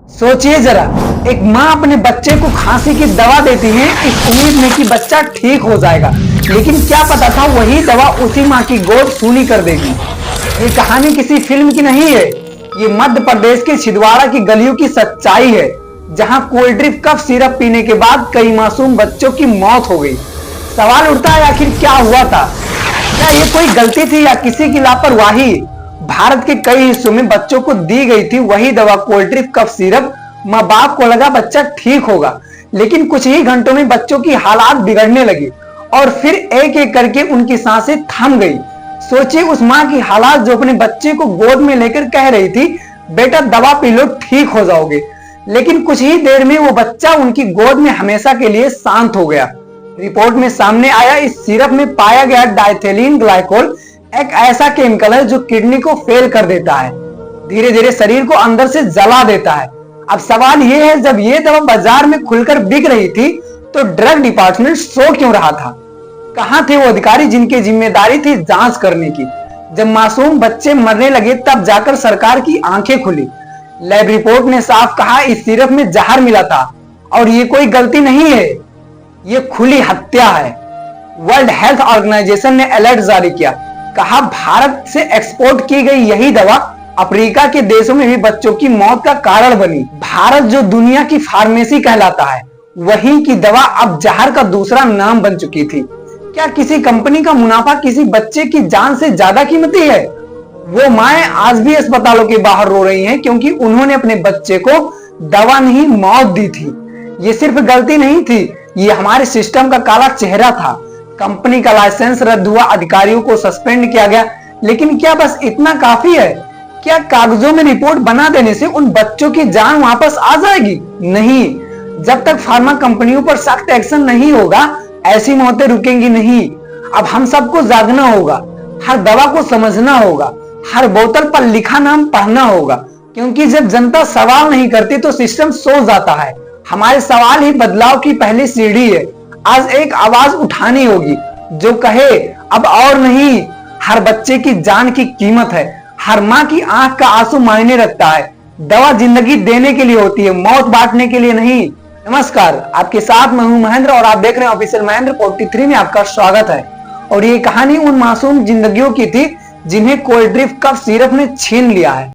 सोचिए जरा, एक माँ अपने बच्चे को खांसी की दवा देती है इस उम्मीद में कि बच्चा ठीक हो जाएगा, लेकिन क्या पता था वही दवा उसी माँ की गोद सूनी कर देगी। ये कहानी किसी फिल्म की नहीं है, ये मध्य प्रदेश के छिंदवाड़ा की गलियों की सच्चाई है, जहां कोल्ड ड्रिंक कफ सिरप पीने के बाद कई मासूम बच्चों की मौत हो गई। सवाल उठता है, आखिर क्या हुआ था? क्या ये कोई गलती थी या किसी की लापरवाही? भारत के कई हिस्सों में बच्चों को दी गई थी वही दवा कोल्ड ड्रिंक कफ सिरप। माँ बाप को लगा बच्चा ठीक होगा, लेकिन कुछ ही घंटों में बच्चों की हालात बिगड़ने लगी और फिर एक एक करके उनकी सांसें थम गई। सोचिए उस माँ की हालात जो अपने बच्चे को गोद में लेकर कह रही थी, बेटा दवा पी लो ठीक हो जाओगे, लेकिन कुछ ही देर में वो बच्चा उनकी गोद में हमेशा के लिए शांत हो गया। रिपोर्ट में सामने आया, इस सिरप में पाया गया डाइथेलिन ग्लाइकोल एक ऐसा केमिकल है जो किडनी को फेल कर देता है, धीरे धीरे शरीर को अंदर से जला देता है। अब सवाल यह है, जब यह दवा बाजार में खुलकर बिक रही थी तो ड्रग डिपार्टमेंट सो क्यों रहा था? कहां थे वो अधिकारी जिनकी जिम्मेदारी थी जांच करने की? जब मासूम बच्चे मरने लगे तब जाकर सरकार की आंखें खुली। लैब रिपोर्ट ने साफ कहा इस सिरप में जहर मिला था और ये कोई गलती नहीं है, ये खुली हत्या है। वर्ल्ड हेल्थ ऑर्गेनाइजेशन ने अलर्ट जारी किया, कहा भारत से एक्सपोर्ट की गई यही दवा अफ्रीका के देशों में भी बच्चों की मौत का कारण बनी। भारत जो दुनिया की फार्मेसी कहलाता है, वहीं की दवा अब जहर का दूसरा नाम बन चुकी थी। क्या किसी कंपनी का मुनाफा किसी बच्चे की जान से ज्यादा कीमती है? वो माएं आज भी अस्पतालों के बाहर रो रही हैं क्योंकि उन्होंने अपने बच्चे को दवा नहीं मौत दी थी। ये सिर्फ गलती नहीं थी, ये हमारे सिस्टम का काला चेहरा था। कंपनी का लाइसेंस रद्द हुआ, अधिकारियों को सस्पेंड किया गया, लेकिन क्या बस इतना काफी है? क्या कागजों में रिपोर्ट बना देने से उन बच्चों की जान वापस आ जाएगी? नहीं, जब तक फार्मा कंपनियों पर सख्त एक्शन नहीं होगा ऐसी मौतें रुकेंगी नहीं। अब हम सबको जागना होगा, हर दवा को समझना होगा, हर बोतल पर लिखा नाम पढ़ना होगा, क्योंकि जब जनता सवाल नहीं करती तो सिस्टम सो जाता है। हमारे सवाल ही बदलाव की पहली सीढ़ी है। आज एक आवाज उठानी होगी जो कहे अब और नहीं। हर बच्चे की जान की कीमत है, हर माँ की आंख का आंसू मायने रखता है। दवा जिंदगी देने के लिए होती है, मौत बांटने के लिए नहीं। नमस्कार, आपके साथ मैं हूं महेंद्र और आप देख रहे हैं ऑफिशियल महेंद्र 43 में आपका स्वागत है। और ये कहानी उन मासूम जिंदगियों की थी जिन्हें कोल्ड ड्रिंक कफ सिरप ने छीन लिया है।